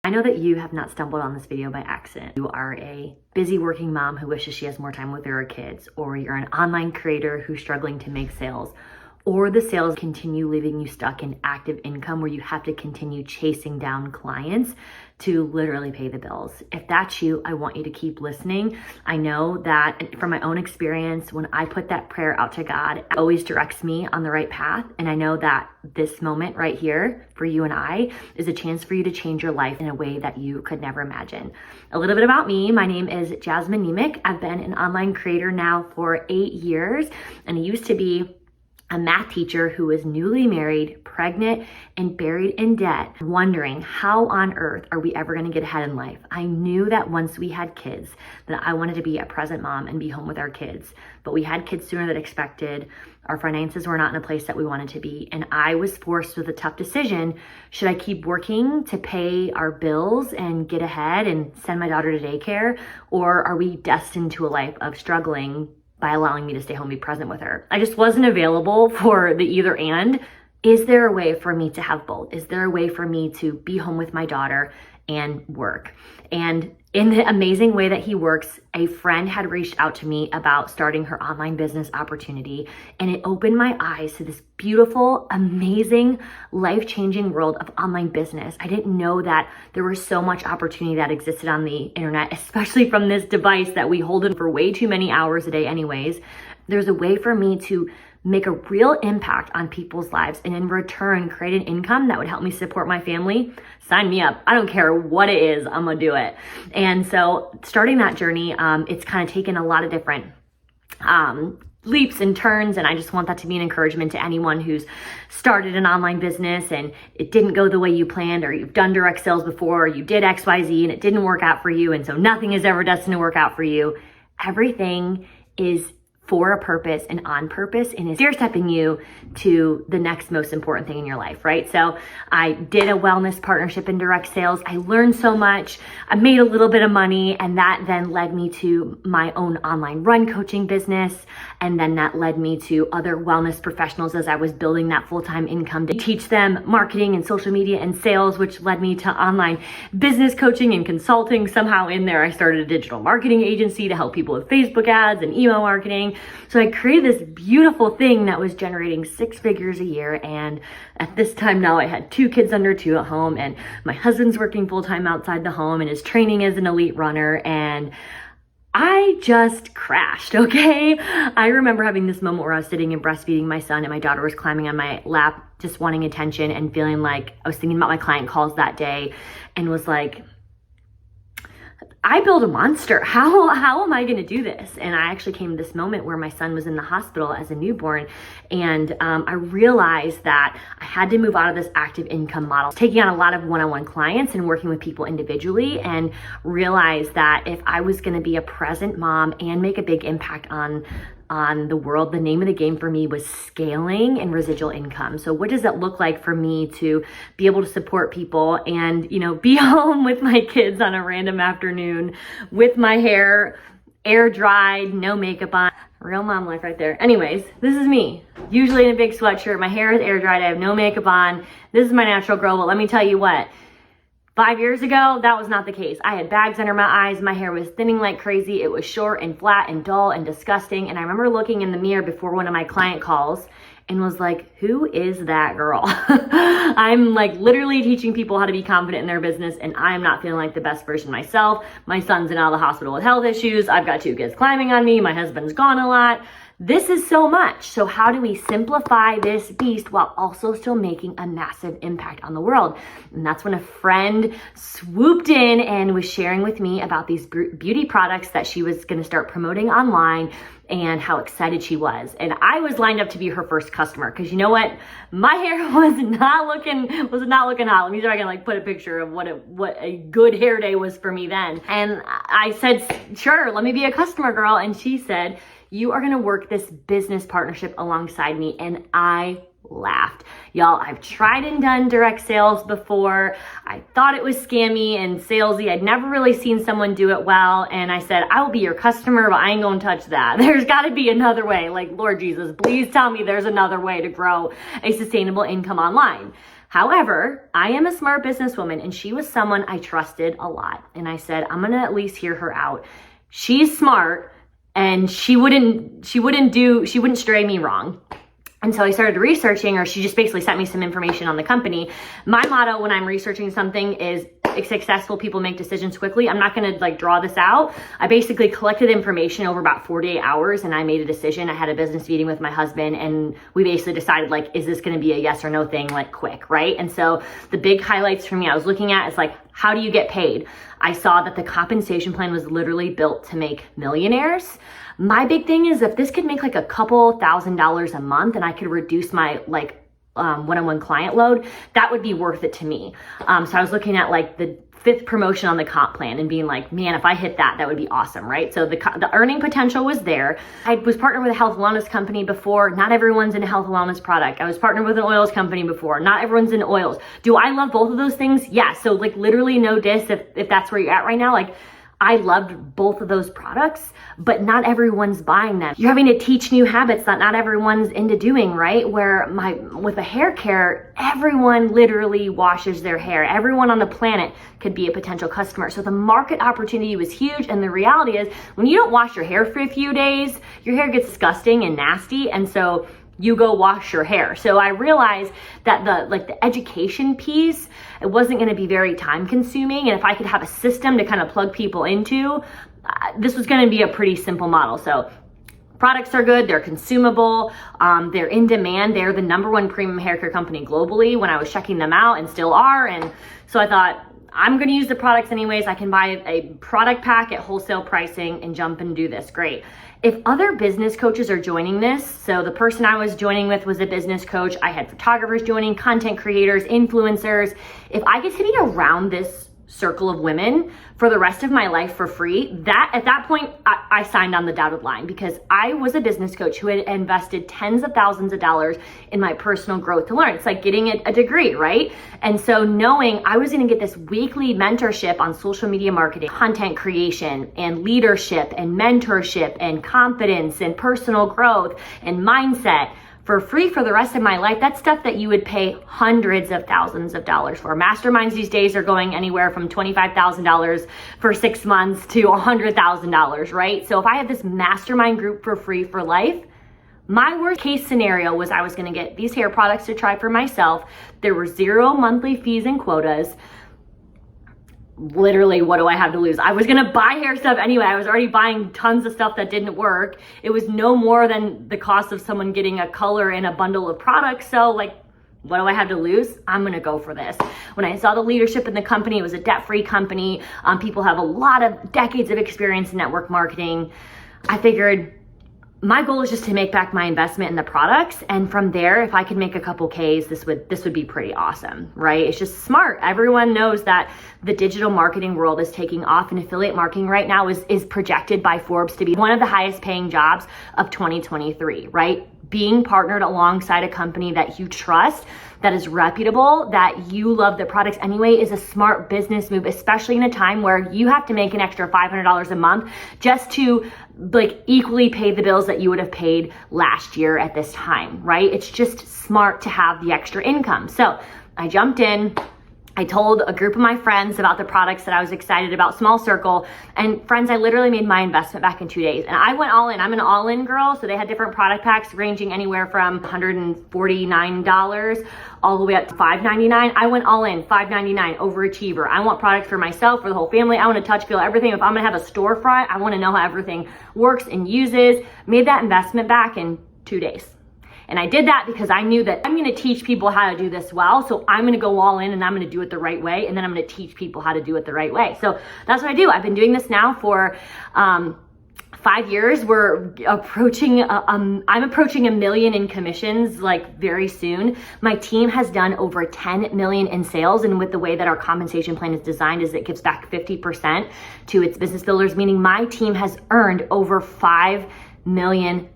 I know that you have not stumbled on this video by accident. You are a busy working mom who wishes she has more time with her kids, or you're an online creator who's struggling to make sales, or the sales continue leaving you stuck in active income where you have to continue chasing down clients to literally pay the bills. If that's you, I want you to keep listening. I know that from my own experience, when I put that prayer out to God, it always directs me on the right path. And I know that this moment right here for you and I is a chance for you to change your life in a way that you could never imagine. A little bit about me. My name is Jasmine Nemick. I've been an online creator now for 8 years, and I used to be a math teacher who was newly married, pregnant, and buried in debt, wondering how on earth are we ever going to get ahead in life. I knew that once we had kids, that I wanted to be a present mom and be home with our kids. But we had kids sooner than expected. Our finances were not in a place that we wanted to be. And I was forced with a tough decision. Should I keep working to pay our bills and get ahead and send my daughter to daycare? Or are we destined to a life of struggling by allowing me to stay home and be present with her? I just wasn't available for the either and. Is there a way for me to have both? Is there a way for me to be home with my daughter and work? And in the amazing way that he works, a friend had reached out to me about starting her online business opportunity, and it opened my eyes to this beautiful, amazing, life-changing world of online business. I didn't know that there was so much opportunity that existed on the internet, especially from this device that we hold in for way too many hours a day anyways. There's a way for me to make a real impact on people's lives and in return create an income that would help me support my family. Sign me up. I don't care what it is, I'm gonna do it. And so starting that journey, it's kind of taken a lot of different leaps and turns, and I just want that to be an encouragement to anyone who's started an online business and it didn't go the way you planned, or you've done direct sales before, or you did XYZ and it didn't work out for you, and so nothing is ever destined to work out for you. Everything is for a purpose and on purpose, and is stepping you to the next most important thing in your life, right? So I did a wellness partnership in direct sales. I learned so much. I made a little bit of money, and that then led me to my own online run coaching business. And then that led me to other wellness professionals as I was building that full-time income to teach them marketing and social media and sales, which led me to online business coaching and consulting. Somehow in there, I started a digital marketing agency to help people with Facebook ads and email marketing. So I created this beautiful thing that was generating 6 figures a year. And at this time now, I had 2 kids under 2 at home, and my husband's working full-time outside the home and is training as an elite runner. And I just crashed, okay? I remember having this moment where I was sitting and breastfeeding my son, and my daughter was climbing on my lap, just wanting attention, and feeling like I was thinking about my client calls that day and was like, I built a monster. How am I going to do this? And I actually came to this moment where my son was in the hospital as a newborn. And I realized that I had to move out of this active income model, taking on a lot of one-on-one clients and working with people individually, and realized that if I was going to be a present mom and make a big impact on the world, the name of the game for me was scaling and residual income. So what does that look like for me to be able to support people and, be home with my kids on a random afternoon with my hair air dried, no makeup on? Real mom life right there. Anyways, this is me. Usually in a big sweatshirt, my hair is air dried, I have no makeup on. This is my natural girl, but let me tell you what, 5 years ago, that was not the case. I had bags under my eyes. My hair was thinning like crazy. It was short and flat and dull and disgusting. And I remember looking in the mirror before one of my client calls and was like, who is that girl? I'm like literally teaching people how to be confident in their business, and I'm not feeling like the best version of myself. My son's in and out of the hospital with health issues. I've got 2 kids climbing on me. My husband's gone a lot. This is so much. So how do we simplify this beast while also still making a massive impact on the world? And that's when a friend swooped in and was sharing with me about these beauty products that she was going to start promoting online, and how excited she was. And I was lined up to be her first customer, because you know what? My hair was not looking hot. Let me see if I can put a picture of what a good hair day was for me then. And I said, sure, let me be a customer, girl. And she said, you are gonna work this business partnership alongside me. And I laughed. Y'all, I've tried and done direct sales before. I thought it was scammy and salesy. I'd never really seen someone do it well. And I said, I will be your customer, but I ain't gonna touch that. There's gotta be another way. Lord Jesus, please tell me there's another way to grow a sustainable income online. However, I am a smart businesswoman, and she was someone I trusted a lot. And I said, I'm gonna at least hear her out. She's smart, and she wouldn't stray me wrong. And so I started researching, or she just basically sent me some information on the company. My motto when I'm researching something is successful people make decisions quickly. I'm not gonna like draw this out. I basically collected information over about 48 hours and I made a decision. I had a business meeting with my husband and we basically decided like, is this gonna be a yes or no thing, like quick, right? And so the big highlights for me I was looking at is like, how do you get paid? I saw that the compensation plan was literally built to make millionaires. My big thing is if this could make like a couple $1,000s a month and I could reduce my like one-on-one client load, that would be worth it to me. So I was looking at like the 5th promotion on the comp plan and being like, man, if I hit that, that would be awesome, right? So the earning potential was there. I was partnered with a health wellness company before. Not everyone's in a health wellness product. I was partnered with an oils company before. Not everyone's in oils. Do I love both of those things? Yeah. So like literally no diss if that's where you're at right now. Like I loved both of those products, but not everyone's buying them. You're having to teach new habits that not everyone's into doing, right? Where with a hair care, everyone literally washes their hair. Everyone on the planet could be a potential customer. So the market opportunity was huge. And the reality is when you don't wash your hair for a few days, your hair gets disgusting and nasty. And so you go wash your hair. So I realized that the education piece, it wasn't going to be very time consuming. And if I could have a system to kind of plug people into, this was going to be a pretty simple model. So products are good. They're consumable. They're in demand. They're the #1 premium hair care company globally when I was checking them out and still are. And so I thought, I'm going to use the products anyways. I can buy a product pack at wholesale pricing and jump and do this. Great. If other business coaches are joining this, so the person I was joining with was a business coach. I had photographers joining, content creators, influencers. If I get to be around this circle of women for the rest of my life for free, that at that point I signed on the dotted line because I was a business coach who had invested tens of thousands of dollars in my personal growth to learn. It's like getting a degree, right? And so knowing I was going to get this weekly mentorship on social media marketing, content creation and leadership and mentorship and confidence and personal growth and mindset for free for the rest of my life, that's stuff that you would pay hundreds of thousands of dollars for. Masterminds these days are going anywhere from $25,000 for 6 months to $100,000, right? So if I have this mastermind group for free for life, my worst case scenario was I was gonna get these hair products to try for myself. There were 0 monthly fees and quotas. Literally, what do I have to lose? I was gonna buy hair stuff anyway. I was already buying tons of stuff that didn't work. It was no more than the cost of someone getting a color and a bundle of products. So like, what do I have to lose? I'm gonna go for this. When I saw the leadership in the company, it was a debt-free company. People have a lot of decades of experience in network marketing. I figured, my goal is just to make back my investment in the products. And from there, if I could make a couple Ks, this would be pretty awesome, right? It's just smart. Everyone knows that the digital marketing world is taking off, and affiliate marketing right now is projected by Forbes to be one of the highest paying jobs of 2023, right? Being partnered alongside a company that you trust, that is reputable, that you love the products anyway, is a smart business move, especially in a time where you have to make an extra $500 a month just to like equally pay the bills that you would have paid last year at this time, right? It's just smart to have the extra income. So I jumped in. I told a group of my friends about the products that I was excited about, small circle. And friends, I literally made my investment back in 2 days. And I went all in. I'm an all-in girl. So they had different product packs ranging anywhere from $149 all the way up to $599. I went all in, $599, overachiever. I want products for myself, for the whole family. I want to touch, feel everything. If I'm gonna have a storefront, I want to know how everything works and uses. Made that investment back in 2 days. And I did that because I knew that I'm going to teach people how to do this well. So I'm going to go all in and I'm going to do it the right way. And then I'm going to teach people how to do it the right way. So that's what I do. I've been doing this now for 5 years. We're approaching, I'm approaching $1 million in commissions like very soon. My team has done over 10 million in sales. And with the way that our compensation plan is designed is it gives back 50% to its business builders, meaning my team has earned over $5 million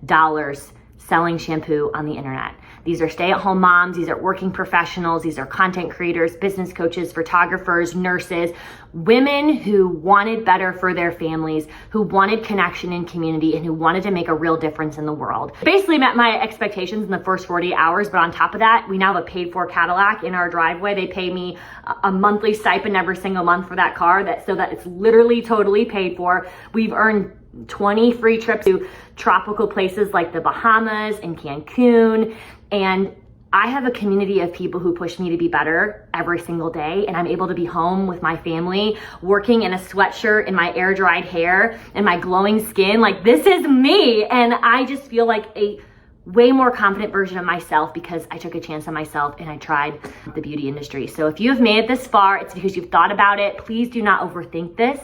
selling shampoo on the internet. These are stay-at-home moms, these are working professionals, these are content creators, business coaches, photographers, nurses, women who wanted better for their families, who wanted connection and community, and who wanted to make a real difference in the world. Basically met my expectations in the first 48 hours, but on top of that, we now have a paid-for Cadillac in our driveway. They pay me a monthly stipend every single month for that car, so that it's literally totally paid for. We've earned 20 free trips to tropical places like the Bahamas and Cancun, and I have a community of people who push me to be better every single day, and I'm able to be home with my family, working in a sweatshirt in my air-dried hair and my glowing skin. Like, this is me, and I just feel like a way more confident version of myself because I took a chance on myself and I tried the beauty industry. So if you have made it this far, it's because you've thought about it. Please do not overthink this.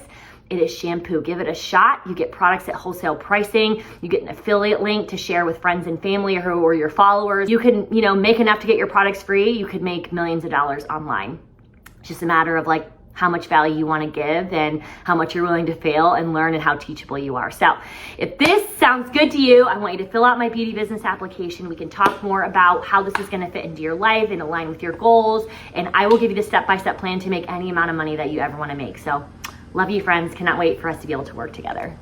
It is Shampoo. Give it a shot. You get products at wholesale pricing. You get an affiliate link to share with friends and family or your followers. You can, make enough to get your products free. You could make millions of dollars online. It's just a matter of like how much value you want to give and how much you're willing to fail and learn and how teachable you are. So if this sounds good to you, I want you to fill out my beauty business application. We can talk more about how this is going to fit into your life and align with your goals. And I will give you the step-by-step plan to make any amount of money that you ever want to make. So love you, friends. Cannot wait for us to be able to work together.